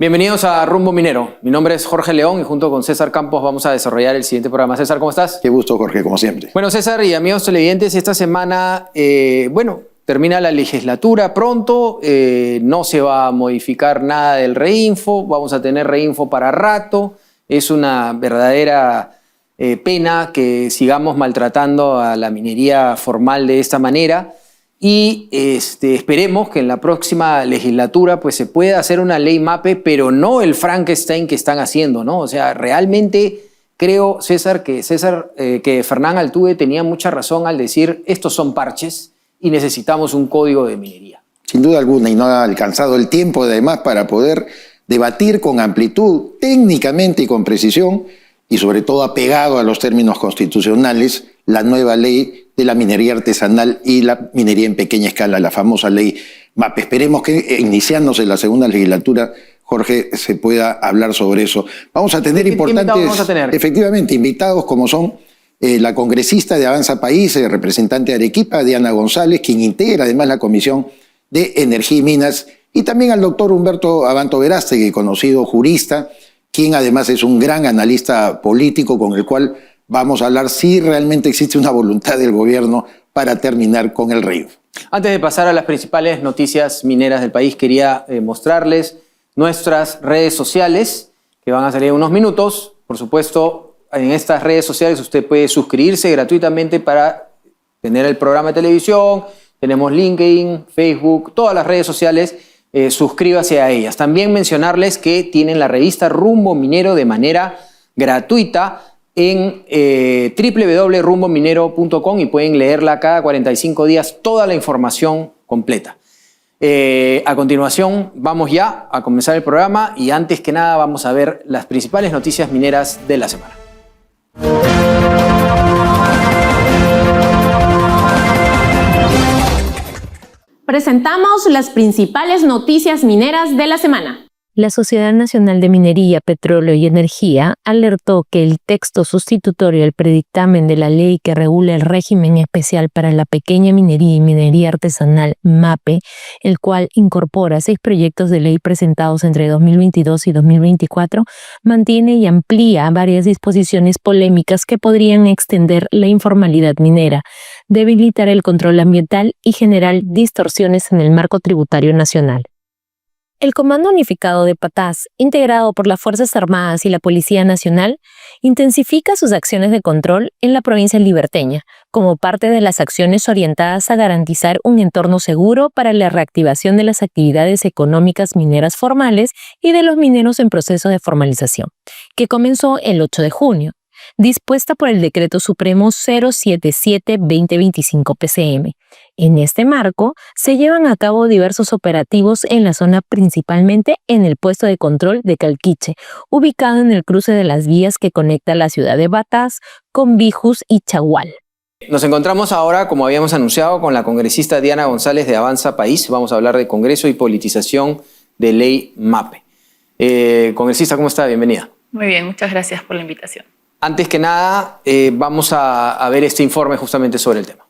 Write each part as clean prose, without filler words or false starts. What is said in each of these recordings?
Bienvenidos a Rumbo Minero. Mi nombre es Jorge León y junto con César Campos vamos a desarrollar el siguiente programa. César, ¿cómo estás? Qué gusto, Jorge, como siempre. Bueno, César y amigos televidentes, esta semana, termina la legislatura pronto, no se va a modificar nada del Reinfo, vamos a tener Reinfo para rato. Es una verdadera pena que sigamos maltratando a la minería formal de esta manera. Y esperemos que en la próxima legislatura pues, se pueda hacer una ley MAPE, pero no el Frankenstein que están haciendo, ¿no? O sea, realmente creo, César, que Fernán Altuve tenía mucha razón al decir estos son parches y necesitamos un código de minería. Sin duda alguna, y no ha alcanzado el tiempo además para poder debatir con amplitud, técnicamente y con precisión, y sobre todo apegado a los términos constitucionales, la nueva ley de la minería artesanal y la minería en pequeña escala, la famosa ley MAPE. Esperemos que iniciándose la segunda legislatura, Jorge, se pueda hablar sobre eso. Vamos a tener efectivamente, invitados como son la congresista de Avanza País, representante de Arequipa, Diana González, quien integra además la Comisión de Energía y Minas, y también al doctor Humberto Abanto Verástegui, conocido jurista, quien además es un gran analista político con el cual vamos a hablar si realmente existe una voluntad del gobierno para terminar con el Reinfo. Antes de pasar a las principales noticias mineras del país, quería mostrarles nuestras redes sociales que van a salir en unos minutos. Por supuesto, en estas redes sociales usted puede suscribirse gratuitamente para tener el programa de televisión. Tenemos LinkedIn, Facebook, todas las redes sociales. Suscríbase a ellas. También mencionarles que tienen la revista Rumbo Minero de manera gratuita en www.rumbominero.com y pueden leerla cada 45 días toda la información completa. A continuación vamos ya a comenzar el programa y antes que nada vamos a ver las principales noticias mineras de la semana. Presentamos las principales noticias mineras de la semana. La Sociedad Nacional de Minería, Petróleo y Energía alertó que el texto sustitutorio al predictamen de la ley que regula el régimen especial para la pequeña minería y minería artesanal MAPE, el cual incorpora 6 proyectos de ley presentados entre 2022 y 2024, mantiene y amplía varias disposiciones polémicas que podrían extender la informalidad minera, debilitar el control ambiental y generar distorsiones en el marco tributario nacional. El Comando Unificado de Patás, integrado por las Fuerzas Armadas y la Policía Nacional, intensifica sus acciones de control en la provincia liberteña, como parte de las acciones orientadas a garantizar un entorno seguro para la reactivación de las actividades económicas mineras formales y de los mineros en proceso de formalización, que comenzó el 8 de junio. Dispuesta por el Decreto Supremo 077-2025 PCM. En este marco, se llevan a cabo diversos operativos en la zona, principalmente en el puesto de control de Calquiche, ubicado en el cruce de las vías que conecta la ciudad de Batás con Bijus y Chagual. Nos encontramos ahora, como habíamos anunciado, con la congresista Diana González de Avanza País. Vamos a hablar de Congreso y politización de ley MAPE. Congresista, ¿cómo está? Bienvenida. Muy bien, muchas gracias por la invitación. Antes que nada, vamos a ver este informe justamente sobre el tema.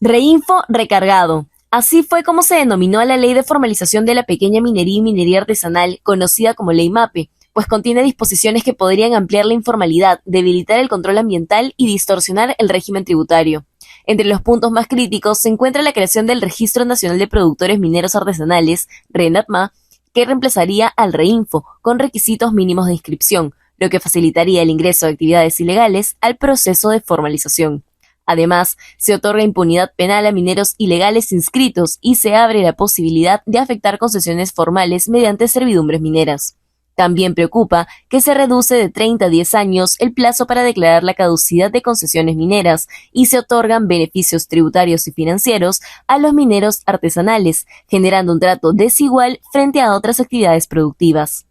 Reinfo recargado. Así fue como se denominó a la ley de formalización de la pequeña minería y minería artesanal, conocida como ley MAPE, pues contiene disposiciones que podrían ampliar la informalidad, debilitar el control ambiental y distorsionar el régimen tributario. Entre los puntos más críticos se encuentra la creación del Registro Nacional de Productores Mineros Artesanales, RENAPMA, que reemplazaría al Reinfo con requisitos mínimos de inscripción, lo que facilitaría el ingreso de actividades ilegales al proceso de formalización. Además, se otorga impunidad penal a mineros ilegales inscritos y se abre la posibilidad de afectar concesiones formales mediante servidumbres mineras. También preocupa que se reduce de 30 a 10 años el plazo para declarar la caducidad de concesiones mineras y se otorgan beneficios tributarios y financieros a los mineros artesanales, generando un trato desigual frente a otras actividades productivas.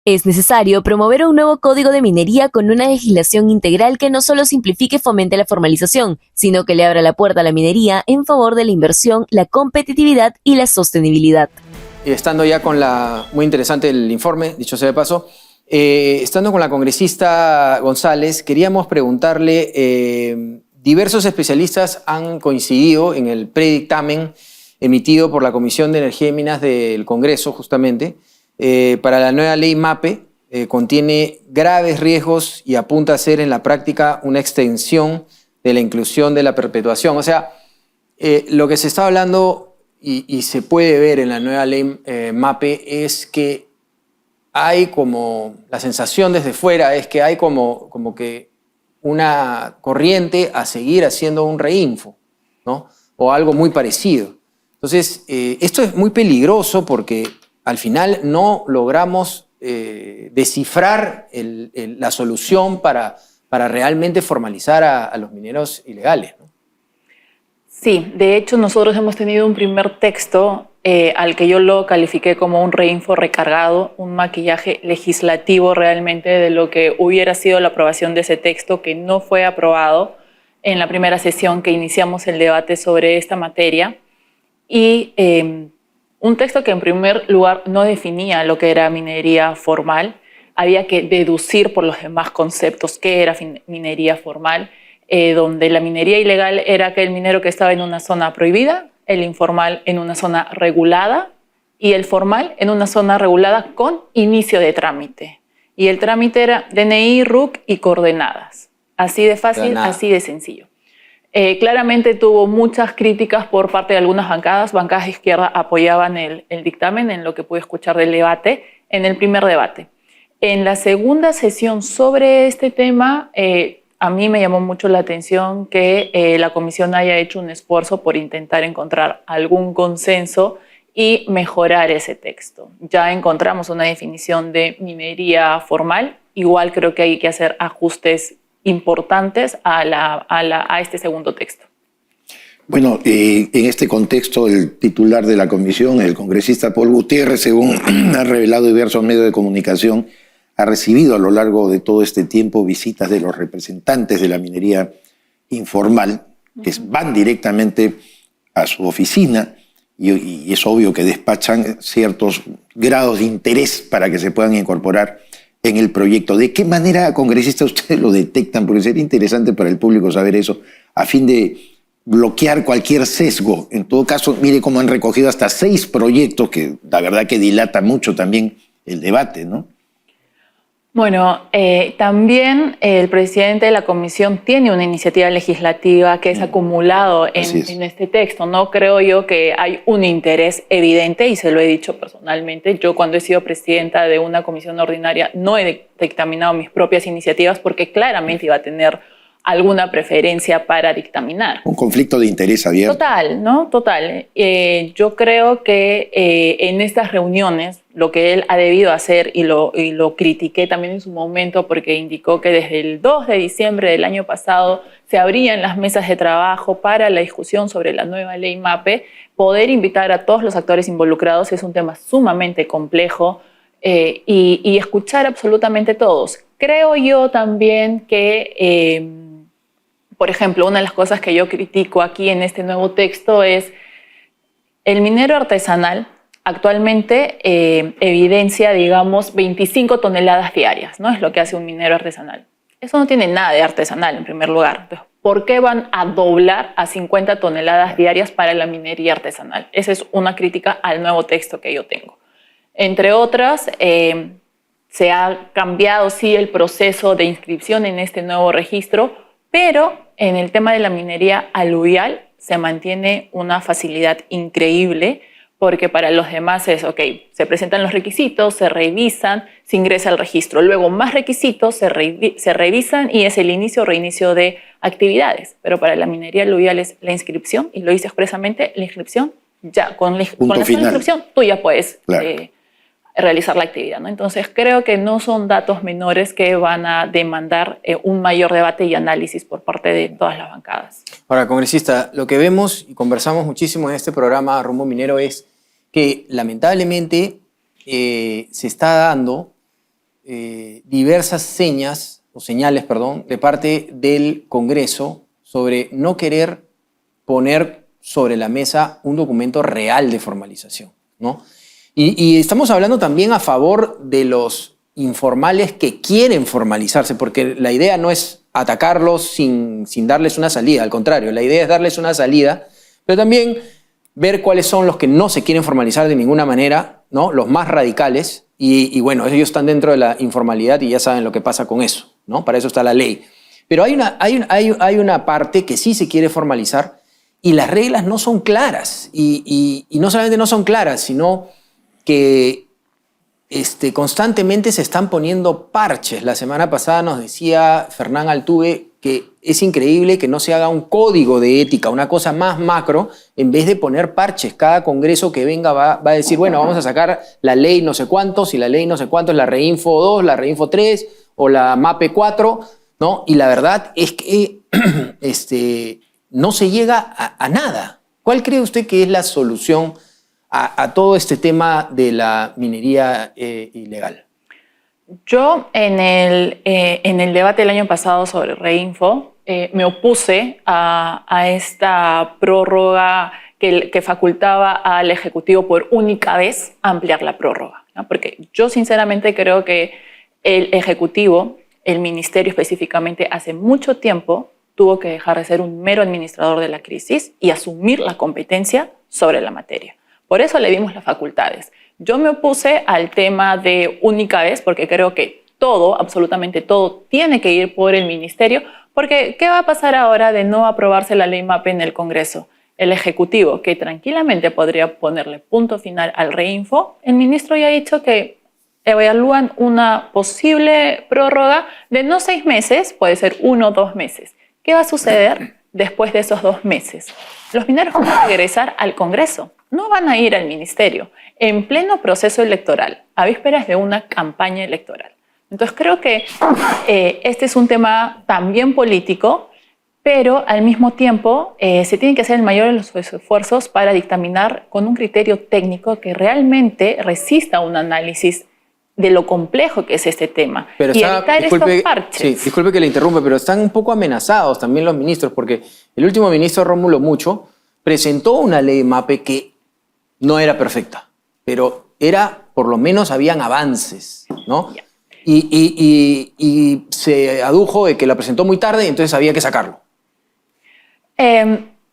Es necesario promover un nuevo código de minería con una legislación integral que no solo simplifique y fomente la formalización, sino que le abra la puerta a la minería en favor de la inversión, la competitividad y la sostenibilidad. Estando ya con muy interesante el informe, dicho sea de paso, estando con la congresista González, queríamos preguntarle, diversos especialistas han coincidido en el predictamen emitido por la Comisión de Energía y Minas del Congreso, justamente, para la nueva ley MAPE contiene graves riesgos y apunta a ser en la práctica una extensión de la inclusión de la perpetuación. O sea, lo que se está hablando y se puede ver en la nueva ley MAPE es que hay como, la sensación desde fuera es que hay como que una corriente a seguir haciendo un reinfo, ¿no? O algo muy parecido. Entonces, esto es muy peligroso porque al final no logramos descifrar la solución para realmente formalizar a los mineros ilegales, ¿no? Sí, de hecho nosotros hemos tenido un primer texto al que yo lo califiqué como un reinfo recargado, un maquillaje legislativo realmente de lo que hubiera sido la aprobación de ese texto, que no fue aprobado en la primera sesión que iniciamos el debate sobre esta materia. Y un texto que en primer lugar no definía lo que era minería formal, había que deducir por los demás conceptos qué era minería formal, donde la minería ilegal era aquel minero que estaba en una zona prohibida, el informal en una zona regulada y el formal en una zona regulada con inicio de trámite. Y el trámite era DNI, RUC y coordenadas. Así de fácil, así de sencillo. Claramente tuvo muchas críticas por parte de algunas bancadas. Bancadas de izquierda apoyaban el dictamen en lo que pude escuchar del debate, en el primer debate. En la segunda sesión sobre este tema, a mí me llamó mucho la atención que la comisión haya hecho un esfuerzo por intentar encontrar algún consenso y mejorar ese texto. Ya encontramos una definición de minería formal. Igual creo que hay que hacer ajustes importantes a este segundo texto. Bueno, en este contexto, el titular de la comisión, el congresista Paul Gutiérrez, según ha revelado diversos medios de comunicación, ha recibido a lo largo de todo este tiempo visitas de los representantes de la minería informal, que van directamente a su oficina y es obvio que despachan ciertos grados de interés para que se puedan incorporar en el proyecto. ¿De qué manera, congresista, ustedes lo detectan? Porque sería interesante para el público saber eso, a fin de bloquear cualquier sesgo. En todo caso, mire cómo han recogido hasta 6 proyectos, que la verdad que dilata mucho también el debate, ¿no? Bueno, también el presidente de la comisión tiene una iniciativa legislativa que es acumulado en este texto. No creo yo que hay un interés evidente, y se lo he dicho personalmente. Yo, cuando he sido presidenta de una comisión ordinaria, no he dictaminado mis propias iniciativas porque claramente iba a tener alguna preferencia para dictaminar. Un conflicto de interés abierto. Total, ¿no? Total. Yo creo que en estas reuniones lo que él ha debido hacer, y lo critiqué también en su momento porque indicó que desde el 2 de diciembre del año pasado se abrían las mesas de trabajo para la discusión sobre la nueva ley MAPE. Poder invitar a todos los actores involucrados es un tema sumamente complejo, y escuchar absolutamente todos. Creo yo también que por ejemplo, una de las cosas que yo critico aquí en este nuevo texto es el minero artesanal actualmente evidencia, digamos, 25 toneladas diarias, ¿no? Es lo que hace un minero artesanal. Eso no tiene nada de artesanal, en primer lugar. Entonces, ¿por qué van a doblar a 50 toneladas diarias para la minería artesanal? Esa es una crítica al nuevo texto que yo tengo. Entre otras, se ha cambiado, sí, el proceso de inscripción en este nuevo registro, pero en el tema de la minería aluvial se mantiene una facilidad increíble, porque para los demás es, ok, se presentan los requisitos, se revisan, se ingresa al registro. Luego más requisitos se revisan y es el inicio o reinicio de actividades. Pero para la minería aluvial es la inscripción, y lo dice expresamente, la inscripción, ya, con la inscripción tú ya puedes realizar la actividad, ¿no? Entonces creo que no son datos menores que van a demandar un mayor debate y análisis por parte de todas las bancadas. Ahora, congresista, lo que vemos y conversamos muchísimo en este programa Rumbo Minero es que lamentablemente se está dando diversas señales de parte del Congreso sobre no querer poner sobre la mesa un documento real de formalización, ¿no? Y estamos hablando también a favor de los informales que quieren formalizarse, porque la idea no es atacarlos sin darles una salida, al contrario, la idea es darles una salida, pero también ver cuáles son los que no se quieren formalizar de ninguna manera, ¿no? Los más radicales, Y bueno, ellos están dentro de la informalidad y ya saben lo que pasa con eso, ¿no? Para eso está la ley. Pero hay una parte que sí se quiere formalizar y las reglas no son claras. Y no solamente no son claras, sino que constantemente se están poniendo parches. La semana pasada nos decía Fernán Altuve que es increíble que no se haga un código de ética, una cosa más macro, en vez de poner parches. Cada congreso que venga va a decir, bueno, vamos a sacar la ley no sé cuántos, y la ley no sé cuántos, la Reinfo 2, la Reinfo 3 o la MAPE 4, ¿no? Y la verdad es que no se llega a nada. ¿Cuál cree usted que es la solución a todo este tema de la minería ilegal? Yo en el debate del año pasado sobre Reinfo me opuse a esta prórroga que facultaba al Ejecutivo por única vez ampliar la prórroga, ¿no? Porque yo sinceramente creo que el Ejecutivo, el Ministerio específicamente, hace mucho tiempo tuvo que dejar de ser un mero administrador de la crisis y asumir la competencia sobre la materia. Por eso le dimos las facultades. Yo me opuse al tema de única vez porque creo que todo, absolutamente todo, tiene que ir por el ministerio, porque ¿qué va a pasar ahora de no aprobarse la ley MAPE en el Congreso? El Ejecutivo, que tranquilamente podría ponerle punto final al Reinfo, el ministro ya ha dicho que evalúan una posible prórroga de no 6 meses, puede ser 1 o 2 meses. ¿Qué va a suceder después de esos 2 meses? Los mineros van a regresar al Congreso, no van a ir al ministerio, en pleno proceso electoral, a vísperas de una campaña electoral. Entonces creo que este es un tema también político, pero al mismo tiempo se tienen que hacer el mayor de los esfuerzos para dictaminar con un criterio técnico que realmente resista un análisis de lo complejo que es este tema, pero y evitar estos parches. Sí, disculpe que le interrumpa, pero están un poco amenazados también los ministros, porque el último ministro, Rómulo Mucho, presentó una ley MAPE que no era perfecta, pero por lo menos habían avances, ¿no? Yeah. Y se adujo de que la presentó muy tarde y entonces había que sacarlo.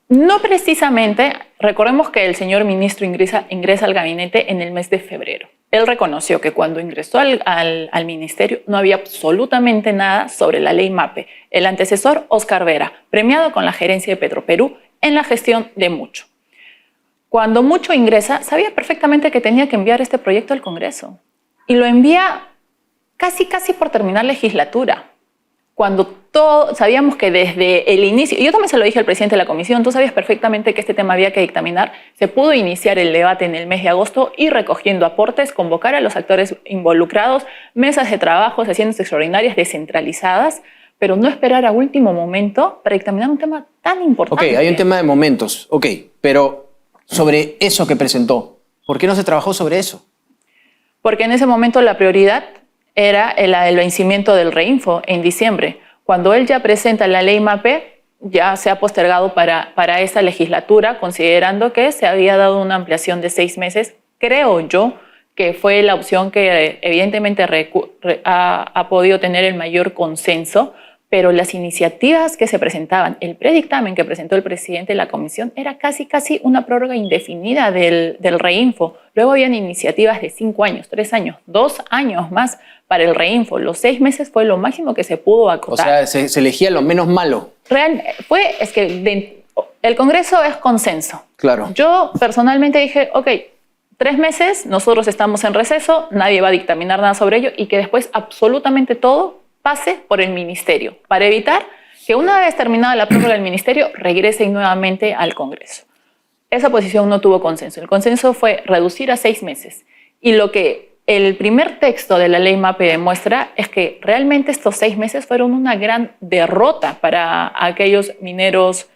No precisamente. Recordemos que el señor ministro ingresa al gabinete en el mes de febrero. Él reconoció que cuando ingresó al ministerio no había absolutamente nada sobre la ley MAPE. El antecesor, Óscar Vera, premiado con la gerencia de Petroperú en la gestión de Mucho. Cuando Mucho ingresa, sabía perfectamente que tenía que enviar este proyecto al Congreso. Y lo envía casi por terminar legislatura. Cuando sabíamos que desde el inicio, y yo también se lo dije al presidente de la comisión, tú sabías perfectamente que este tema había que dictaminar, se pudo iniciar el debate en el mes de agosto y recogiendo aportes, convocar a los actores involucrados, mesas de trabajo, sesiones extraordinarias descentralizadas, pero no esperar a último momento para dictaminar un tema tan importante. Ok, hay un tema de momentos, ok, pero sobre eso que presentó, ¿por qué no se trabajó sobre eso? Porque en ese momento la prioridad era el vencimiento del Reinfo en diciembre. Cuando él ya presenta la ley MAPE, ya se ha postergado para esta legislatura, considerando que se había dado una ampliación de 6 meses. Creo yo que fue la opción que evidentemente ha podido tener el mayor consenso, pero las iniciativas que se presentaban, el predictamen que presentó el presidente de la comisión era casi una prórroga indefinida del Reinfo. Luego habían iniciativas de 5 años, 3 años, 2 años más para el Reinfo. Los 6 meses fue lo máximo que se pudo acotar. O sea, se elegía lo menos malo. El Congreso es consenso. Claro. Yo personalmente dije, ok, 3 meses, nosotros estamos en receso, nadie va a dictaminar nada sobre ello y que después absolutamente todo pase por el ministerio para evitar que una vez terminada la prórroga del ministerio regrese nuevamente al Congreso. Esa posición no tuvo consenso. El consenso fue reducir a 6 meses. Y lo que el primer texto de la ley MAPE demuestra es que realmente estos 6 meses fueron una gran derrota para aquellos mineros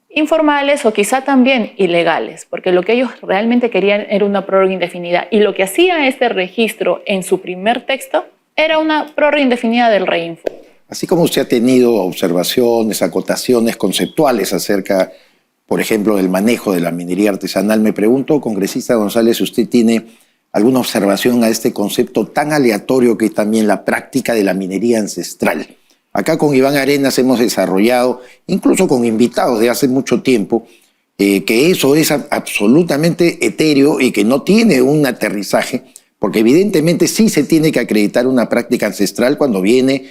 informales o quizá también ilegales, porque lo que ellos realmente querían era una prórroga indefinida. Y lo que hacía este registro en su primer texto era una prórroga indefinida del Reinfo. Así como usted ha tenido observaciones, acotaciones conceptuales acerca, por ejemplo, del manejo de la minería artesanal, me pregunto, congresista González, si usted tiene alguna observación a este concepto tan aleatorio que es también la práctica de la minería ancestral. Acá con Iván Arenas hemos desarrollado, incluso con invitados de hace mucho tiempo, que eso es absolutamente etéreo y que no tiene un aterrizaje, porque evidentemente sí se tiene que acreditar una práctica ancestral cuando viene,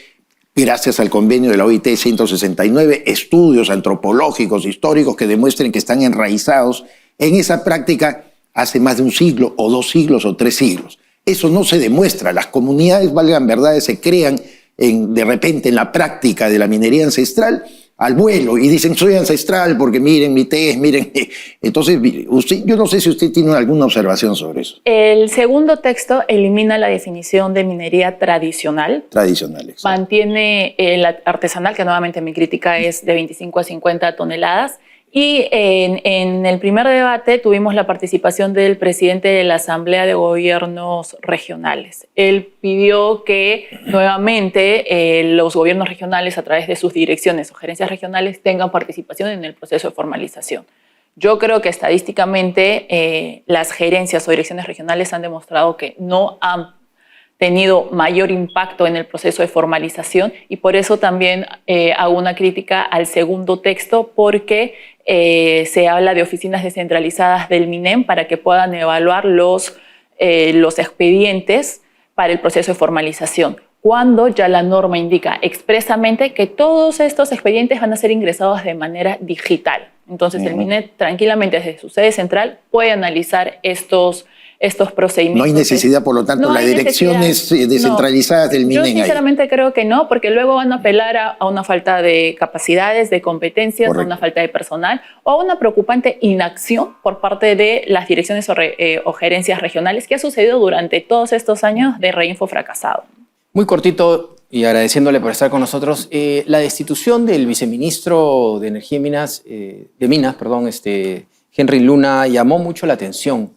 gracias al convenio de la OIT 169, estudios antropológicos, históricos que demuestren que están enraizados en esa práctica hace más de un siglo, o 2 siglos, o 3 siglos. Eso no se demuestra. Las comunidades, valgan verdades, se crean de repente en la práctica de la minería ancestral al vuelo y dicen soy ancestral porque miren mi tez, miren. Entonces, yo no sé si usted tiene alguna observación sobre eso. El segundo texto elimina la definición de minería tradicional. Tradicional, exacto. Mantiene la artesanal, que nuevamente mi crítica es de 25 a 50 toneladas. Y en el primer debate tuvimos la participación del presidente de la Asamblea de Gobiernos Regionales. Él pidió que nuevamente los gobiernos regionales, a través de sus direcciones o gerencias regionales, tengan participación en el proceso de formalización. Yo creo que estadísticamente las gerencias o direcciones regionales han demostrado que no han tenido mayor impacto en el proceso de formalización, y por eso también hago una crítica al segundo texto, porque se habla de oficinas descentralizadas del MINEM para que puedan evaluar los expedientes para el proceso de formalización, cuando ya la norma indica expresamente que todos estos expedientes van a ser ingresados de manera digital. Entonces el MINEM tranquilamente desde su sede central puede analizar estos procedimientos. No hay necesidad, por lo tanto, las direcciones descentralizadas del MINEM. Yo sinceramente creo que no, porque luego van a apelar a una falta de capacidades, de competencias, correcto, a una falta de personal o a una preocupante inacción por parte de las direcciones o gerencias regionales, que ha sucedido durante todos estos años de Reinfo fracasado. Muy cortito, y agradeciéndole por estar con nosotros, la destitución del viceministro de Energía y Minas, Henry Luna, llamó mucho la atención.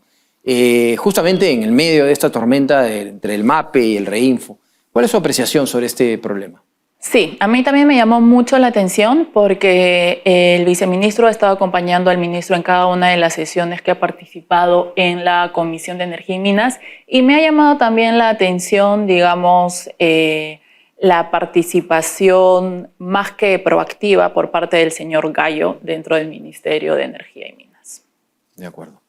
Justamente en el medio de esta tormenta entre el MAPE y el Reinfo. ¿Cuál es su apreciación sobre este problema? Sí, a mí también me llamó mucho la atención porque el viceministro ha estado acompañando al ministro en cada una de las sesiones que ha participado en la Comisión de Energía y Minas, y me ha llamado también la atención, digamos, la participación más que proactiva por parte del señor Gallo dentro del Ministerio de Energía y Minas. De acuerdo.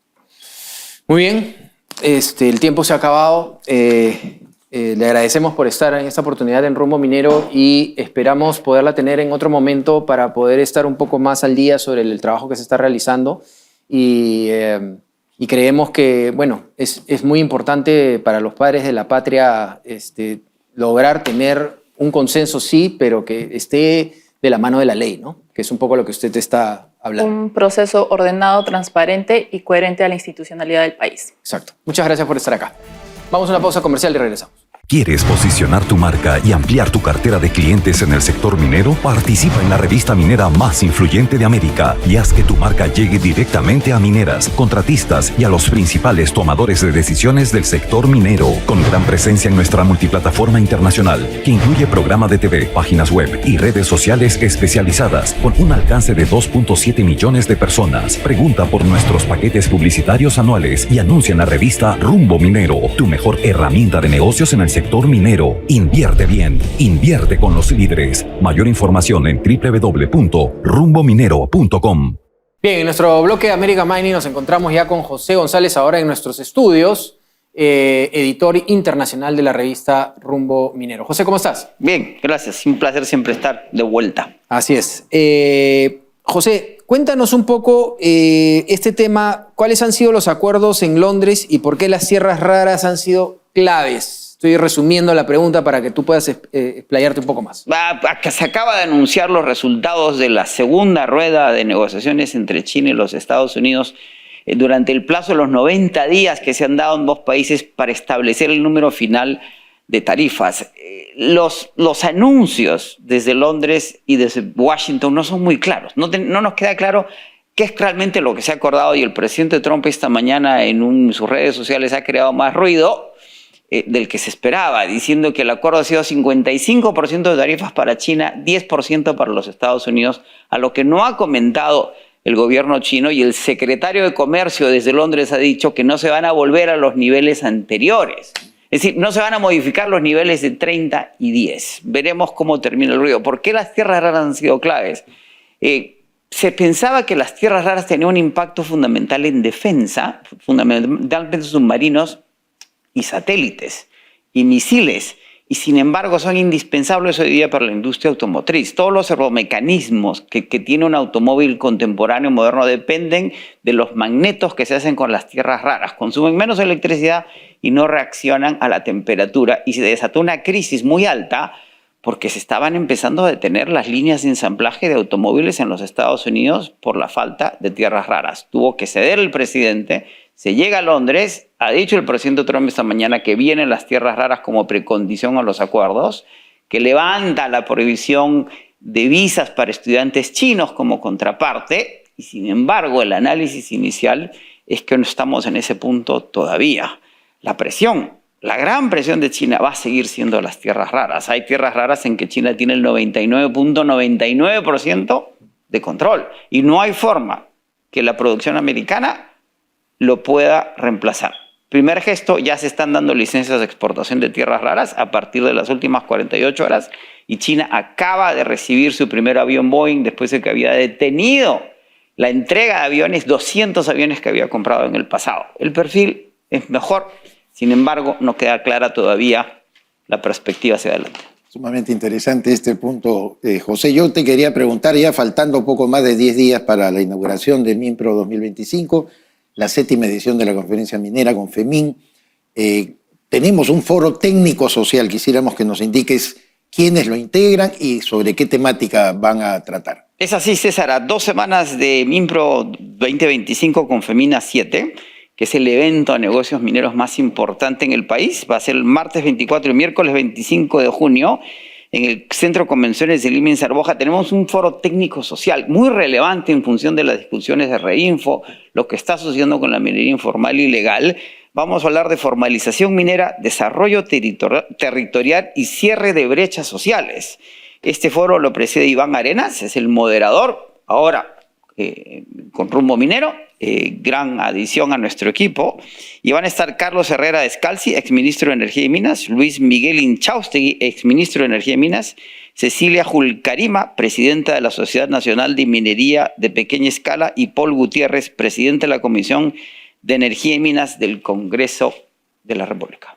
Muy bien, el tiempo se ha acabado. Le agradecemos por estar en esta oportunidad en Rumbo Minero y esperamos poderla tener en otro momento para poder estar un poco más al día sobre el trabajo que se está realizando. Y creemos que, bueno, es muy importante para los padres de la patria lograr tener un consenso, sí, pero que esté de la mano de la ley, ¿no? Que es un poco lo que usted está hablando. Un proceso ordenado, transparente y coherente a la institucionalidad del país. Exacto. Muchas gracias por estar acá. Vamos a una pausa comercial y regresamos. ¿Quieres posicionar tu marca y ampliar tu cartera de clientes en el sector minero? Participa en la revista minera más influyente de América y haz que tu marca llegue directamente a mineras, contratistas y a los principales tomadores de decisiones del sector minero. Con gran presencia en nuestra multiplataforma internacional, que incluye programa de TV, páginas web y redes sociales especializadas, con un alcance de 2.7 millones de personas. Pregunta por nuestros paquetes publicitarios anuales y anuncia en la revista Rumbo Minero, tu mejor herramienta de negocios en el sector minero. Invierte bien, invierte con los líderes. Mayor información en www.rumbominero.com. Bien, en nuestro bloque de América Mining nos encontramos ya con José González, ahora en nuestros estudios, editor internacional de la revista Rumbo Minero. José, ¿cómo estás? Bien, gracias. Un placer siempre estar de vuelta. Así es. José, cuéntanos un poco este tema. ¿Cuáles han sido los acuerdos en Londres y por qué las tierras raras han sido claves? Estoy resumiendo la pregunta para que tú puedas explayarte un poco más. Se acaba de anunciar los resultados de la segunda rueda de negociaciones entre China y los Estados Unidos durante el plazo de los 90 días que se han dado en dos países para establecer el número final de tarifas. Los anuncios desde Londres y desde Washington no son muy claros. No nos queda claro qué es realmente lo que se ha acordado, y el presidente Trump esta mañana en sus redes sociales ha creado más ruido del que se esperaba, diciendo que el acuerdo ha sido 55% de tarifas para China, 10% para los Estados Unidos, a lo que no ha comentado el gobierno chino, y el secretario de Comercio desde Londres ha dicho que no se van a volver a los niveles anteriores. Es decir, no se van a modificar los niveles de 30 y 10. Veremos cómo termina el ruido. ¿Por qué las tierras raras han sido claves? Se pensaba que las tierras raras tenían un impacto fundamental en defensa, fundamentalmente submarinos, y satélites y misiles, y sin embargo son indispensables hoy día para la industria automotriz. Todos los servomecanismos que tiene un automóvil contemporáneo moderno dependen de los magnetos que se hacen con las tierras raras. Consumen menos electricidad y no reaccionan a la temperatura, y se desató una crisis muy alta porque se estaban empezando a detener las líneas de ensamblaje de automóviles en los Estados Unidos por la falta de tierras raras. Tuvo que ceder el presidente, se llega a Londres, ha dicho el presidente Trump esta mañana que vienen las tierras raras como precondición a los acuerdos, que levanta la prohibición de visas para estudiantes chinos como contraparte, y sin embargo el análisis inicial es que no estamos en ese punto todavía. La gran presión de China va a seguir siendo las tierras raras. Hay tierras raras en que China tiene el 99.99% de control y no hay forma que la producción americana lo pueda reemplazar. Primer gesto, ya se están dando licencias de exportación de tierras raras a partir de las últimas 48 horas y China acaba de recibir su primer avión Boeing después de que había detenido la entrega de aviones, 200 aviones que había comprado en el pasado. El perfil es mejor. Sin embargo, no queda clara todavía la perspectiva hacia adelante. Sumamente interesante este punto, José. Yo te quería preguntar, ya faltando poco más de 10 días para la inauguración de MINPRO 2025, la 7ª edición de la Conferencia Minera con FEMIN. Tenemos un foro técnico-social. Quisiéramos que nos indiques quiénes lo integran y sobre qué temática van a tratar. Es así, César. A 2 semanas de MINPRO 2025 con FEMINA 7, que es el evento de negocios mineros más importante en el país. Va a ser el martes 24 y miércoles 25 de junio en el Centro de Convenciones de Lima en Sarboja. Tenemos un foro técnico-social muy relevante en función de las discusiones de Reinfo, lo que está sucediendo con la minería informal y ilegal. Vamos a hablar de formalización minera, desarrollo territorial y cierre de brechas sociales. Este foro lo preside Iván Arenas, es el moderador. Ahora, con rumbo minero, gran adición a nuestro equipo. Y van a estar Carlos Herrera Descalzi, exministro de Energía y Minas, Luis Miguel Inchaustegui, exministro de Energía y Minas, Cecilia Julcarima, presidenta de la Sociedad Nacional de Minería de Pequeña Escala, y Paul Gutiérrez, presidente de la Comisión de Energía y Minas del Congreso de la República.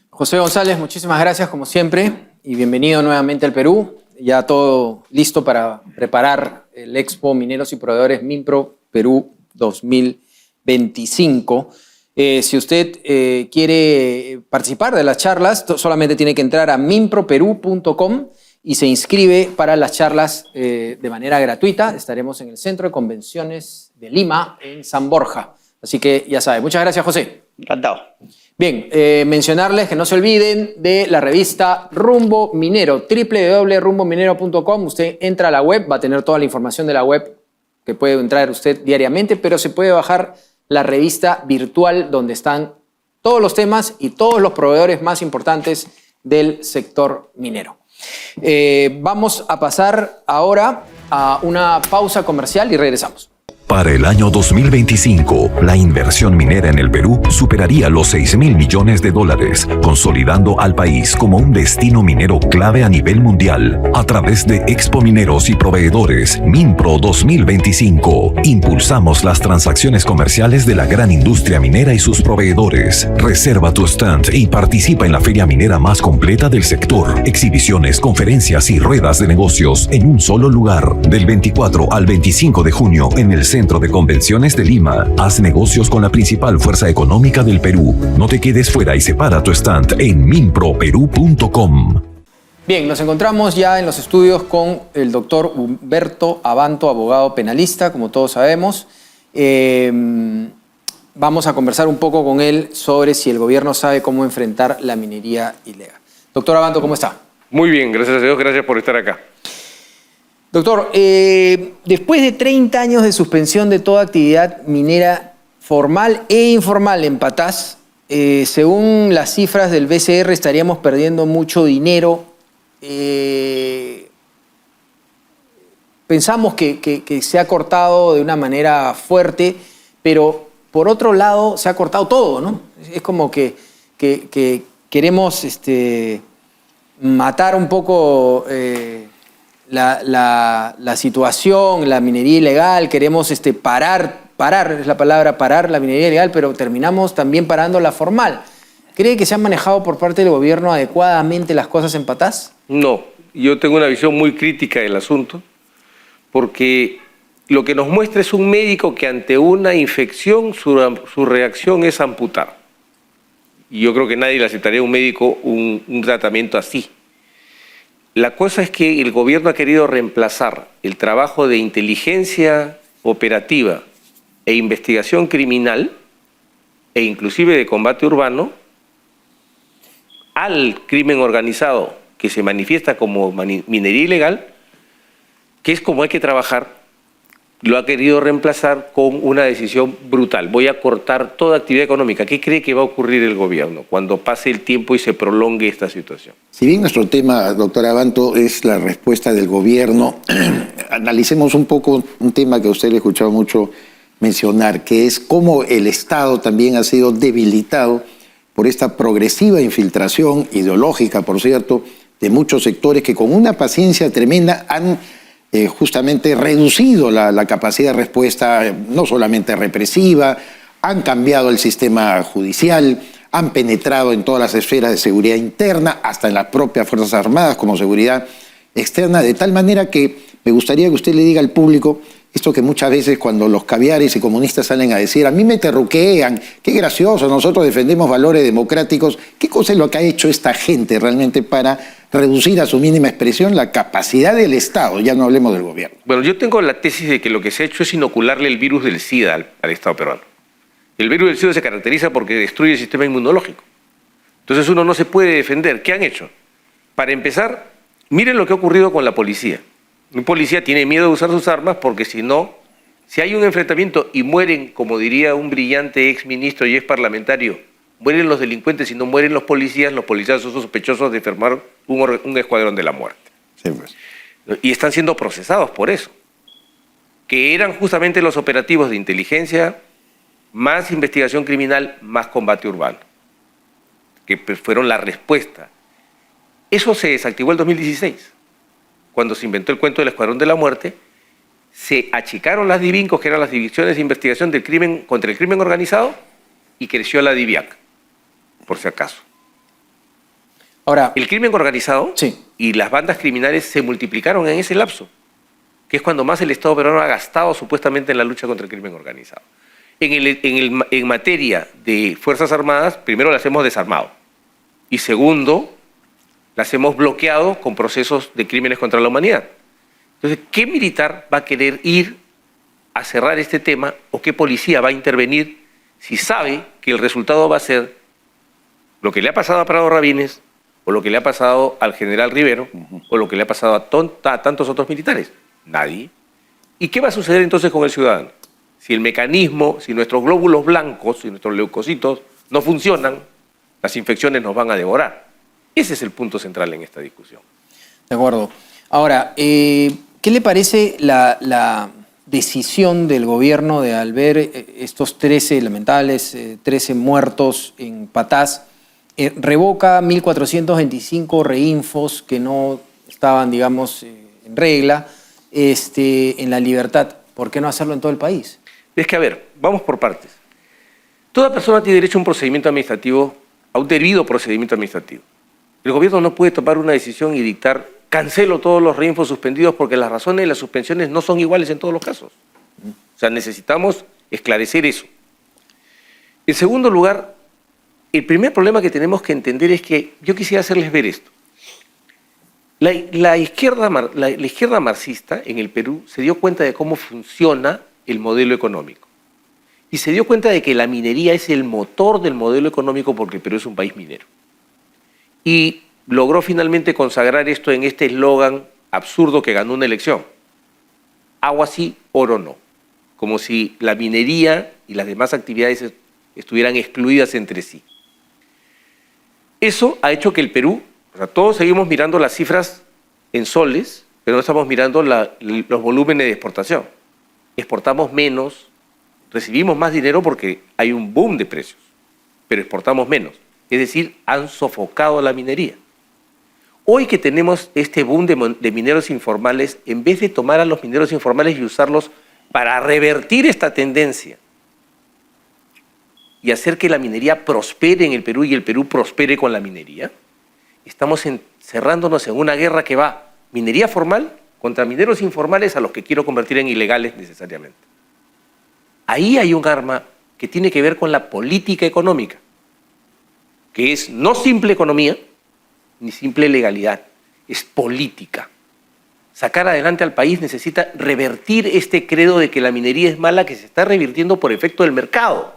José González, muchísimas gracias como siempre y bienvenido nuevamente al Perú. Ya todo listo para preparar el Expo Mineros y Proveedores MINPRO Perú 2025. Si usted quiere participar de las charlas, solamente tiene que entrar a minproperú.com y se inscribe para las charlas de manera gratuita. Estaremos en el Centro de Convenciones de Lima, en San Borja. Así que ya sabe. Muchas gracias, José. Encantado. Bien, mencionarles que no se olviden de la revista Rumbo Minero, www.rumbominero.com. Usted entra a la web, va a tener toda la información de la web que puede entrar usted diariamente, pero se puede bajar la revista virtual donde están todos los temas y todos los proveedores más importantes del sector minero. Vamos a pasar ahora a una pausa comercial y regresamos. Para el año 2025, la inversión minera en el Perú superaría los $6.000 millones, consolidando al país como un destino minero clave a nivel mundial. A través de Expo Mineros y Proveedores MINPRO 2025, impulsamos las transacciones comerciales de la gran industria minera y sus proveedores. Reserva tu stand y participa en la feria minera más completa del sector. Exhibiciones, conferencias y ruedas de negocios en un solo lugar. Del 24 al 25 de junio en el Centro de Convenciones de Lima. Haz negocios con la principal fuerza económica del Perú. No te quedes fuera y separa tu stand en minproperú.com. Bien, nos encontramos ya en los estudios con el doctor Humberto Abanto, abogado penalista, como todos sabemos. Vamos a conversar un poco con él sobre si el gobierno sabe cómo enfrentar la minería ilegal. Doctor Abanto, ¿cómo está? Muy bien, gracias a Dios, gracias por estar acá. Doctor, después de 30 años de suspensión de toda actividad minera formal e informal en Patás, según las cifras del BCR estaríamos perdiendo mucho dinero. Pensamos que se ha cortado de una manera fuerte, pero por otro lado se ha cortado todo, ¿no? Es como que queremos matar un poco la situación, la minería ilegal, queremos parar es la palabra, parar la minería ilegal, pero terminamos también parando la formal. ¿Cree que se han manejado por parte del gobierno adecuadamente las cosas en Patás? No, yo tengo una visión muy crítica del asunto, porque lo que nos muestra es un médico que ante una infección su reacción es amputar. Y yo creo que nadie le aceptaría a un médico un tratamiento así. La cosa es que el gobierno ha querido reemplazar el trabajo de inteligencia operativa e investigación criminal e inclusive de combate urbano al crimen organizado que se manifiesta como minería ilegal, que es como hay que trabajar. Lo ha querido reemplazar con una decisión brutal. Voy a cortar toda actividad económica. ¿Qué cree que va a ocurrir el gobierno cuando pase el tiempo y se prolongue esta situación? Si bien nuestro tema, doctora Abanto, es la respuesta del gobierno, analicemos un poco un tema que a usted le he escuchado mucho mencionar, que es cómo el Estado también ha sido debilitado por esta progresiva infiltración ideológica, por cierto, de muchos sectores que con una paciencia tremenda han justamente reducido la capacidad de respuesta, no solamente represiva, han cambiado el sistema judicial, han penetrado en todas las esferas de seguridad interna, hasta en las propias Fuerzas Armadas como seguridad externa, de tal manera que me gustaría que usted le diga al público esto que muchas veces cuando los caviares y comunistas salen a decir, a mí me terruquean, qué gracioso, nosotros defendemos valores democráticos. ¿Qué cosa es lo que ha hecho esta gente realmente para reducir a su mínima expresión la capacidad del Estado? Ya no hablemos del gobierno. Bueno, yo tengo la tesis de que lo que se ha hecho es inocularle el virus del SIDA al Estado peruano. El virus del SIDA se caracteriza porque destruye el sistema inmunológico. Entonces uno no se puede defender. ¿Qué han hecho? Para empezar, miren lo que ha ocurrido con la policía. Un policía tiene miedo de usar sus armas porque si no, si hay un enfrentamiento y mueren, como diría un brillante ex ministro y ex parlamentario, mueren los delincuentes y no mueren los policías son sospechosos de formar un escuadrón de la muerte. Sí, pues. Y están siendo procesados por eso. Que eran justamente los operativos de inteligencia, más investigación criminal, más combate urbano. Que fueron la respuesta. Eso se desactivó en 2016. Cuando se inventó el cuento del Escuadrón de la Muerte, se achicaron las DIVINCOS, que eran las divisiones de investigación del crimen contra el crimen organizado, y creció la DIVIAC, por si acaso. Ahora, el crimen organizado y las bandas criminales se multiplicaron en ese lapso, que es cuando más el Estado peruano ha gastado supuestamente en la lucha contra el crimen organizado. En materia de Fuerzas Armadas, primero las hemos desarmado, y segundo, las hemos bloqueado con procesos de crímenes contra la humanidad. Entonces, ¿qué militar va a querer ir a cerrar este tema o qué policía va a intervenir si sabe que el resultado va a ser lo que le ha pasado a Prado Rabines o lo que le ha pasado al general Rivero o lo que le ha pasado a tantos otros militares? Nadie. ¿Y qué va a suceder entonces con el ciudadano? Si el mecanismo, si nuestros glóbulos blancos, si nuestros leucocitos no funcionan, las infecciones nos van a devorar. Ese es el punto central en esta discusión. De acuerdo. Ahora, ¿qué le parece la decisión del gobierno de al ver estos 13 lamentables, 13 muertos en Patás, revoca 1.425 reinfos que no estaban, digamos, en regla, en la libertad? ¿Por qué no hacerlo en todo el país? Es que, a ver, vamos por partes. Toda persona tiene derecho a un procedimiento administrativo, a un debido procedimiento administrativo. El gobierno no puede tomar una decisión y dictar, cancelo todos los reinfos suspendidos porque las razones de las suspensiones no son iguales en todos los casos. O sea, necesitamos esclarecer eso. En segundo lugar, el primer problema que tenemos que entender es que yo quisiera hacerles ver esto. La izquierda marxista en el Perú se dio cuenta de cómo funciona el modelo económico. Y se dio cuenta de que la minería es el motor del modelo económico porque el Perú es un país minero. Y logró finalmente consagrar esto en este eslogan absurdo que ganó una elección. Agua sí, oro no. Como si la minería y las demás actividades estuvieran excluidas entre sí. Eso ha hecho que el Perú, o sea, todos seguimos mirando las cifras en soles, pero no estamos mirando los volúmenes de exportación. Exportamos menos, recibimos más dinero porque hay un boom de precios, pero exportamos menos. Es decir, han sofocado la minería. Hoy que tenemos este boom de mineros informales, en vez de tomar a los mineros informales y usarlos para revertir esta tendencia y hacer que la minería prospere en el Perú y el Perú prospere con la minería, estamos encerrándonos en una guerra que va minería formal contra mineros informales a los que quiero convertir en ilegales necesariamente. Ahí hay un arma que tiene que ver con la política económica, que es no simple economía ni simple legalidad, es política. Sacar adelante al país necesita revertir este credo de que la minería es mala, que se está revirtiendo por efecto del mercado.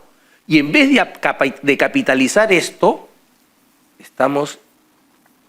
Y en vez de capitalizar esto, estamos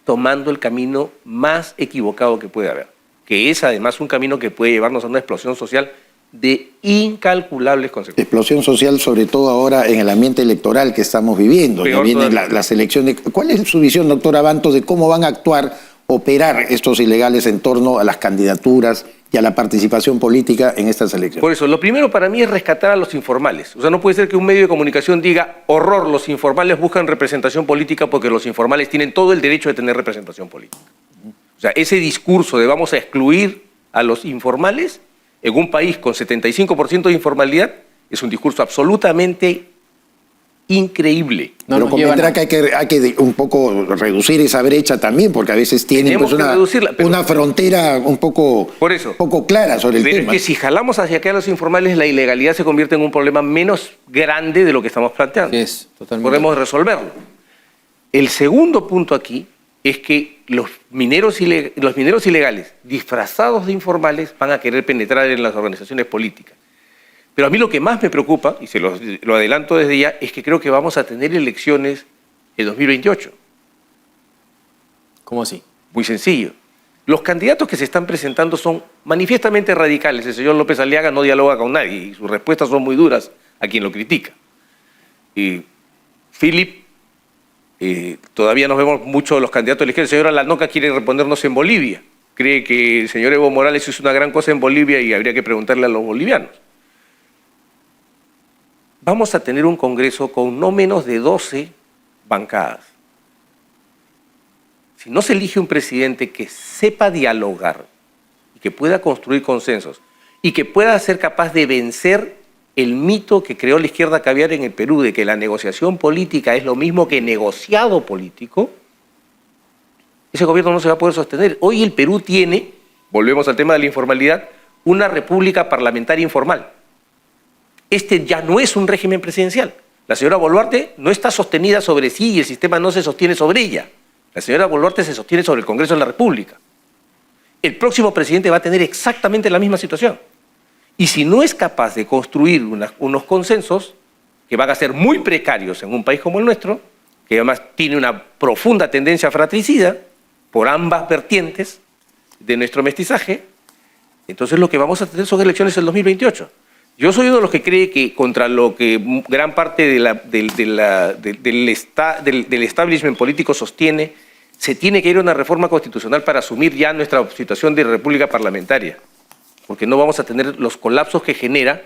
tomando el camino más equivocado que puede haber, que es además un camino que puede llevarnos a una explosión social de incalculables consecuencias. Explosión social, sobre todo ahora en el ambiente electoral que estamos viviendo. Ya vienen las elecciones. ¿Cuál es su visión, doctor Abantos, de cómo van a actuar, operar estos ilegales en torno a las candidaturas y a la participación política en estas elecciones? Por eso, lo primero para mí es rescatar a los informales. O sea, no puede ser que un medio de comunicación diga, horror, los informales buscan representación política porque los informales tienen todo el derecho de tener representación política. O sea, ese discurso de vamos a excluir a los informales en un país con 75% de informalidad es un discurso absolutamente increíble. Pero convendrá que hay que un poco reducir esa brecha también, porque a veces tienen pues una frontera un poco clara sobre el tema. Pero es que si jalamos hacia acá a los informales, la ilegalidad se convierte en un problema menos grande de lo que estamos planteando. Es totalmente. Podemos resolverlo. El segundo punto aquí es que los mineros ilegales disfrazados de informales van a querer penetrar en las organizaciones políticas. Pero a mí lo que más me preocupa, y se lo adelanto desde ya, es que creo que vamos a tener elecciones en 2028. ¿Cómo así? Muy sencillo. Los candidatos que se están presentando son manifiestamente radicales. El señor López Aliaga no dialoga con nadie y sus respuestas son muy duras a quien lo critica. Philip, todavía nos vemos mucho de los candidatos de la izquierda. El señor Alanoca quiere reponernos en Bolivia. Cree que el señor Evo Morales hizo una gran cosa en Bolivia y habría que preguntarle a los bolivianos. Vamos a tener un Congreso con no menos de 12 bancadas. Si no se elige un presidente que sepa dialogar y que pueda construir consensos y que pueda ser capaz de vencer el mito que creó la izquierda caviar en el Perú de que la negociación política es lo mismo que negociado político, ese gobierno no se va a poder sostener. Hoy el Perú tiene, volvemos al tema de la informalidad, una república parlamentaria informal. Este ya no es un régimen presidencial. La señora Boluarte no está sostenida sobre sí y el sistema no se sostiene sobre ella. La señora Boluarte se sostiene sobre el Congreso de la República. El próximo presidente va a tener exactamente la misma situación. Y si no es capaz de construir unos consensos que van a ser muy precarios en un país como el nuestro, que además tiene una profunda tendencia fratricida por ambas vertientes de nuestro mestizaje, entonces lo que vamos a tener son elecciones en el 2028. Yo soy uno de los que cree que contra lo que gran parte del establishment político sostiene, se tiene que ir a una reforma constitucional para asumir ya nuestra situación de república parlamentaria, porque no vamos a tener los colapsos que genera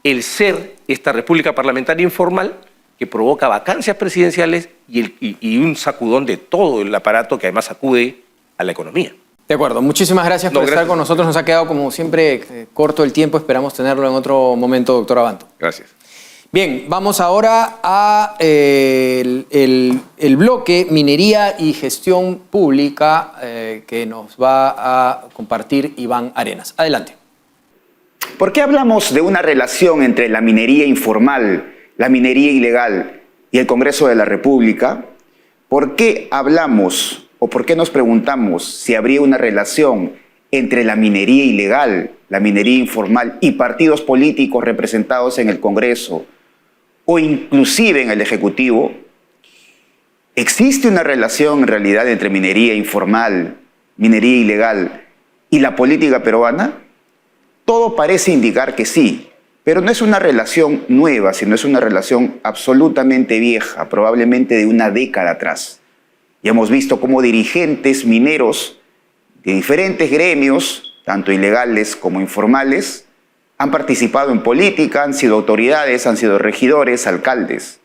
el ser esta república parlamentaria informal que provoca vacancias presidenciales y un sacudón de todo el aparato que además sacude a la economía. De acuerdo, muchísimas gracias por estar con nosotros. Nos ha quedado, como siempre, corto el tiempo. Esperamos tenerlo en otro momento, doctor Abanto. Gracias. Bien, vamos ahora a el bloque Minería y Gestión Pública que nos va a compartir Iván Arenas. Adelante. ¿Por qué hablamos de una relación entre la minería informal, la minería ilegal y el Congreso de la República? ¿Por qué hablamos o por qué nos preguntamos si habría una relación entre la minería ilegal, la minería informal y partidos políticos representados en el Congreso o inclusive en el Ejecutivo? ¿Existe una relación en realidad entre minería informal, minería ilegal y la política peruana? Todo parece indicar que sí, pero no es una relación nueva, sino es una relación absolutamente vieja, probablemente de una década atrás. Ya hemos visto cómo dirigentes mineros de diferentes gremios, tanto ilegales como informales, han participado en política, han sido autoridades, han sido regidores, alcaldes.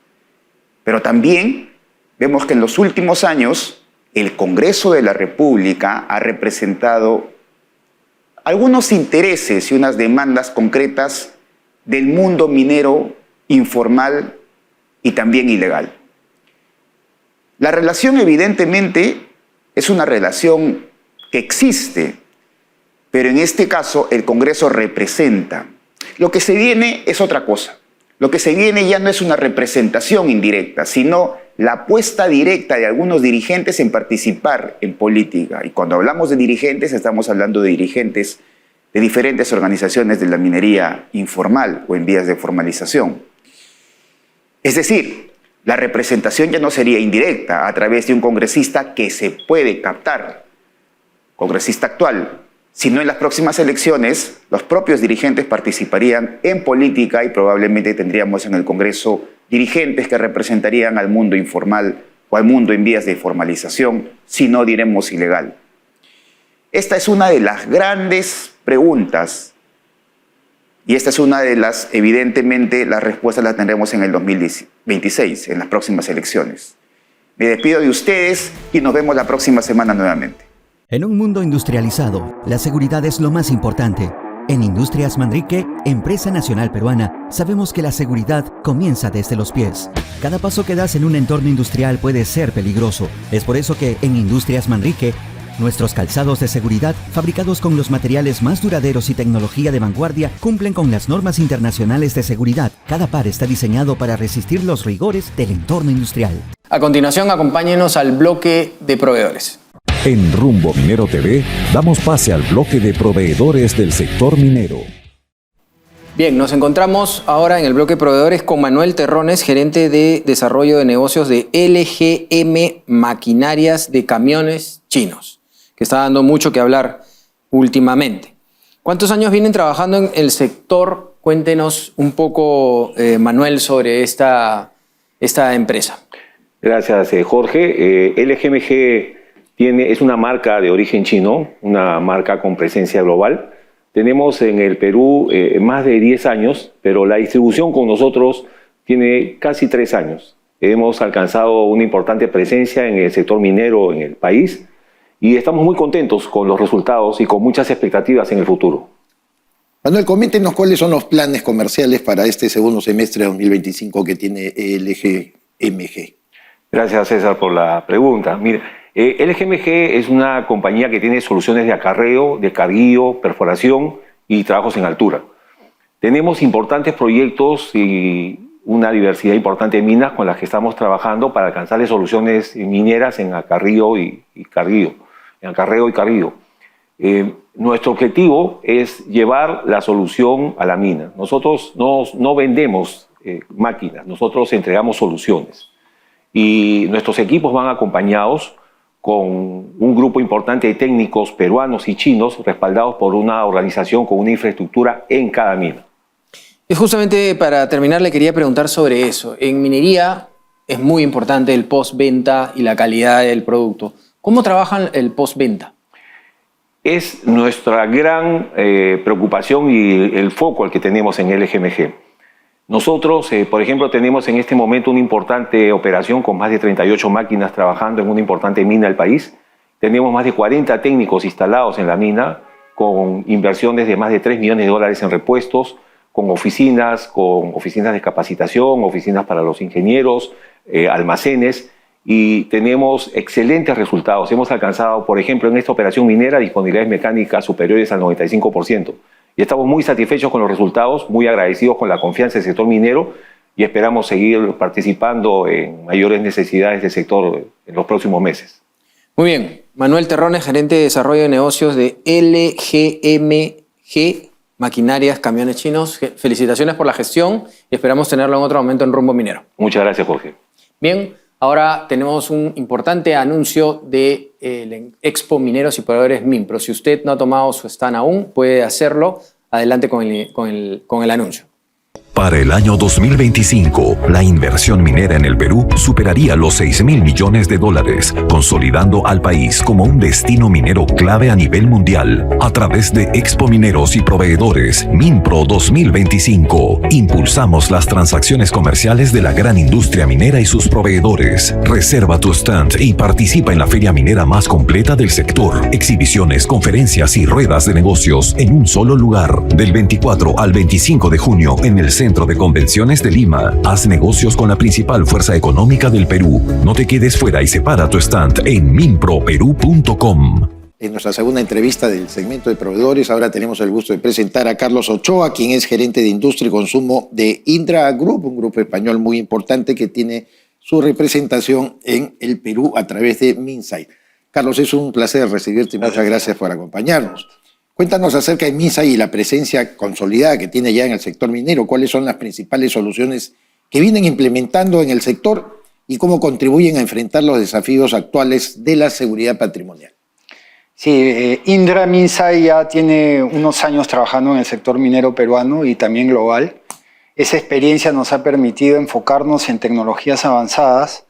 Pero también vemos que en los últimos años el Congreso de la República ha representado algunos intereses y unas demandas concretas del mundo minero informal y también ilegal. La relación evidentemente es una relación que existe, pero en este caso el Congreso representa. Lo que se viene es otra cosa. Lo que se viene ya no es una representación indirecta, sino la apuesta directa de algunos dirigentes en participar en política. Y cuando hablamos de dirigentes, estamos hablando de dirigentes de diferentes organizaciones de la minería informal o en vías de formalización. Es decir, la representación ya no sería indirecta a través de un congresista que se puede captar, congresista actual, sino en las próximas elecciones los propios dirigentes participarían en política y probablemente tendríamos en el Congreso dirigentes que representarían al mundo informal o al mundo en vías de formalización, si no diremos ilegal. Esta es una de las grandes preguntas y esta es una de las, evidentemente, las respuestas las tendremos en el 2026, en las próximas elecciones. Me despido de ustedes y nos vemos la próxima semana nuevamente. En un mundo industrializado, la seguridad es lo más importante. En Industrias Manrique, empresa nacional peruana, sabemos que la seguridad comienza desde los pies. Cada paso que das en un entorno industrial puede ser peligroso. Es por eso que en Industrias Manrique, nuestros calzados de seguridad, fabricados con los materiales más duraderos y tecnología de vanguardia, cumplen con las normas internacionales de seguridad. Cada par está diseñado para resistir los rigores del entorno industrial. A continuación, acompáñenos al bloque de proveedores. En Rumbo Minero TV damos pase al bloque de proveedores del sector minero. Bien, nos encontramos ahora en el bloque de proveedores con Manuel Terrones, gerente de desarrollo de negocios de LGM Maquinarias de Camiones Chinos, que está dando mucho que hablar últimamente. ¿Cuántos años vienen trabajando en el sector? Cuéntenos un poco, Manuel, sobre esta empresa. Gracias, Jorge. LGMG es una marca de origen chino, una marca con presencia global. Tenemos en el Perú más de 10 años, pero la distribución con nosotros tiene casi 3 años. Hemos alcanzado una importante presencia en el sector minero en el país y estamos muy contentos con los resultados y con muchas expectativas en el futuro. Manuel, coméntenos cuáles son los planes comerciales para este segundo semestre de 2025 que tiene LGMG. Gracias, César, por la pregunta. Mira, LGMG es una compañía que tiene soluciones de acarreo, de carguillo, perforación y trabajos en altura. Tenemos importantes proyectos y una diversidad importante de minas con las que estamos trabajando para alcanzar soluciones mineras en acarreo y carguillo. Nuestro objetivo es llevar la solución a la mina. Nosotros no vendemos máquinas, nosotros entregamos soluciones. Y nuestros equipos van acompañados con un grupo importante de técnicos peruanos y chinos respaldados por una organización con una infraestructura en cada mina. Y justamente para terminar le quería preguntar sobre eso. En minería es muy importante el postventa y la calidad del producto. ¿Cómo trabajan el postventa? Es nuestra gran preocupación y el foco al que tenemos en LGMG. Nosotros, por ejemplo, tenemos en este momento una importante operación con más de 38 máquinas trabajando en una importante mina del país. Tenemos más de 40 técnicos instalados en la mina con inversiones de más de $3 millones en repuestos, con oficinas de capacitación, oficinas para los ingenieros, almacenes, y tenemos excelentes resultados. Hemos alcanzado, por ejemplo, en esta operación minera disponibilidades mecánicas superiores al 95%. Y estamos muy satisfechos con los resultados, muy agradecidos con la confianza del sector minero y esperamos seguir participando en mayores necesidades del sector en los próximos meses. Muy bien. Manuel Terrones, gerente de desarrollo de negocios de LGMG Maquinarias Camiones Chinos. Felicitaciones por la gestión y esperamos tenerlo en otro momento en Rumbo Minero. Muchas gracias, Jorge. Bien, ahora tenemos un importante anuncio de Expo Mineros y Proveedores Minpro. Si usted no ha tomado su stand aún, puede hacerlo. Adelante con el anuncio. Para el año 2025, la inversión minera en el Perú superaría los $6.000 millones, consolidando al país como un destino minero clave a nivel mundial. A través de Expo Mineros y Proveedores Minpro 2025, impulsamos las transacciones comerciales de la gran industria minera y sus proveedores. Reserva tu stand y participa en la feria minera más completa del sector. Exhibiciones, conferencias y ruedas de negocios en un solo lugar. Del 24 al 25 de junio en el Centro Centro de Convenciones de Lima. Haz negocios con la principal fuerza económica del Perú. No te quedes fuera y separa tu stand en minproperú.com. En nuestra segunda entrevista del segmento de proveedores, ahora tenemos el gusto de presentar a Carlos Ochoa, quien es gerente de Industria y Consumo de Indra Group, un grupo español muy importante que tiene su representación en el Perú a través de Minsait. Carlos, es un placer recibirte y muchas gracias por acompañarnos. Cuéntanos acerca de Minsait y la presencia consolidada que tiene ya en el sector minero. ¿Cuáles son las principales soluciones que vienen implementando en el sector y cómo contribuyen a enfrentar los desafíos actuales de la seguridad patrimonial? Sí, Indra Minsait ya tiene unos años trabajando en el sector minero peruano y también global. Esa experiencia nos ha permitido enfocarnos en tecnologías avanzadas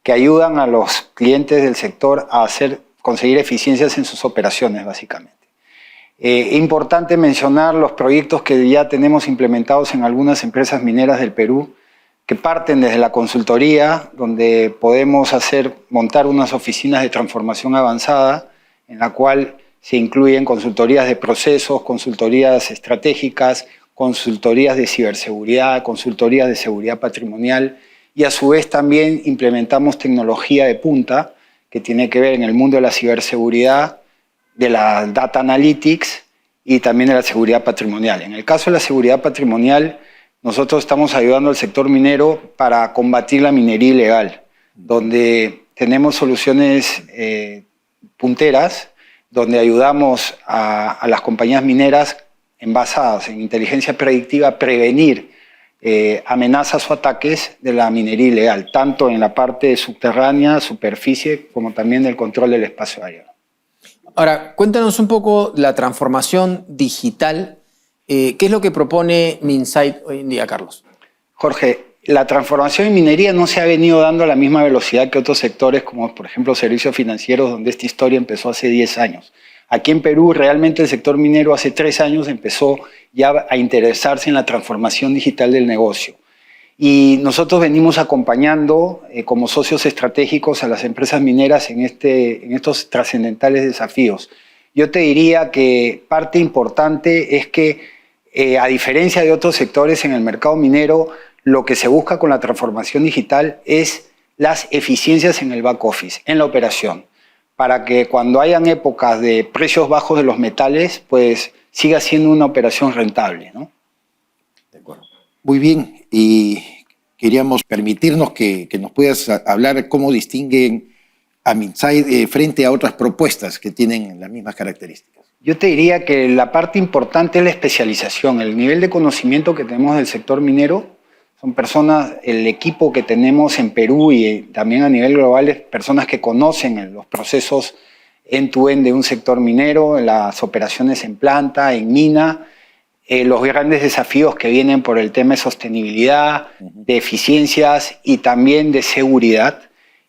que ayudan a los clientes del sector a conseguir eficiencias en sus operaciones, básicamente. Es importante mencionar los proyectos que ya tenemos implementados en algunas empresas mineras del Perú, que parten desde la consultoría, donde podemos montar unas oficinas de transformación avanzada, en la cual se incluyen consultorías de procesos, consultorías estratégicas, consultorías de ciberseguridad, consultorías de seguridad patrimonial, y a su vez también implementamos tecnología de punta que tiene que ver en el mundo de la ciberseguridad, de la data analytics y también de la seguridad patrimonial. En el caso de la seguridad patrimonial, nosotros estamos ayudando al sector minero para combatir la minería ilegal, donde tenemos soluciones punteras, donde ayudamos a las compañías mineras basadas en inteligencia predictiva a prevenir amenazas o ataques de la minería ilegal, tanto en la parte subterránea, superficie, como también el control del espacio aéreo. Ahora, cuéntanos un poco la transformación digital. ¿Qué es lo que propone Minsait hoy en día, Carlos? Jorge, la transformación en minería no se ha venido dando a la misma velocidad que otros sectores, como por ejemplo servicios financieros, donde esta historia empezó hace 10 años. Aquí en Perú, realmente el sector minero hace 3 años empezó ya a interesarse en la transformación digital del negocio. Y nosotros venimos acompañando como socios estratégicos a las empresas mineras en estos trascendentales desafíos. Yo te diría que parte importante es que, a diferencia de otros sectores en el mercado minero, lo que se busca con la transformación digital es las eficiencias en el back office, en la operación, para que cuando hayan épocas de precios bajos de los metales, pues siga siendo una operación rentable, ¿no? De acuerdo. Muy bien, y queríamos permitirnos que nos puedas hablar cómo distinguen a Minsait frente a otras propuestas que tienen las mismas características. Yo te diría que la parte importante es la especialización, el nivel de conocimiento que tenemos del sector minero. Son personas, el equipo que tenemos en Perú y también a nivel global es personas que conocen los procesos end-to-end de un sector minero, las operaciones en planta, en mina, los grandes desafíos que vienen por el tema de sostenibilidad, de eficiencias y también de seguridad.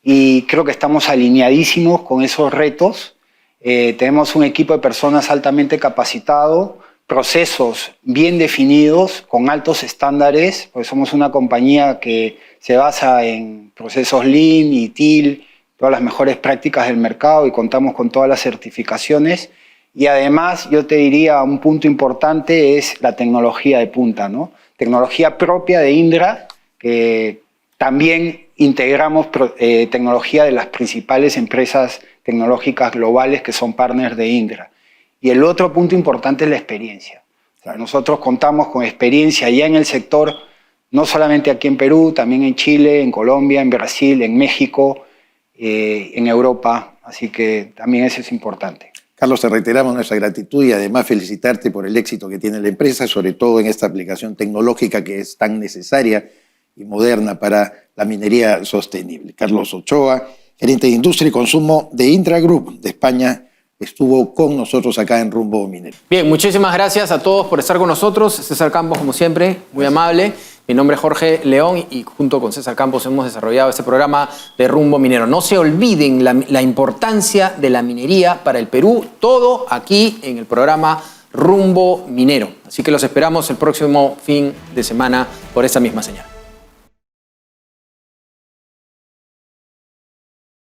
Y creo que estamos alineadísimos con esos retos. Tenemos un equipo de personas altamente capacitado, procesos bien definidos, con altos estándares, pues somos una compañía que se basa en procesos Lean y TIL, todas las mejores prácticas del mercado y contamos con todas las certificaciones. Y además, yo te diría, un punto importante es la tecnología de punta, ¿no? Tecnología propia de Indra, que también integramos tecnología de las principales empresas tecnológicas globales que son partners de Indra. Y el otro punto importante es la experiencia. O sea, nosotros contamos con experiencia ya en el sector, no solamente aquí en Perú, también en Chile, en Colombia, en Brasil, en México, en Europa. Así que también eso es importante. Carlos, te reiteramos nuestra gratitud y además felicitarte por el éxito que tiene la empresa, sobre todo en esta aplicación tecnológica que es tan necesaria y moderna para la minería sostenible. Carlos Ochoa, gerente de Industria y Consumo de Indra Group de España, estuvo con nosotros acá en Rumbo Minero. Bien, muchísimas gracias a todos por estar con nosotros. César Campos, como siempre, muy amable. Mi nombre es Jorge León y junto con César Campos hemos desarrollado este programa de Rumbo Minero. No se olviden la importancia de la minería para el Perú, todo aquí en el programa Rumbo Minero. Así que los esperamos el próximo fin de semana por esta misma señal.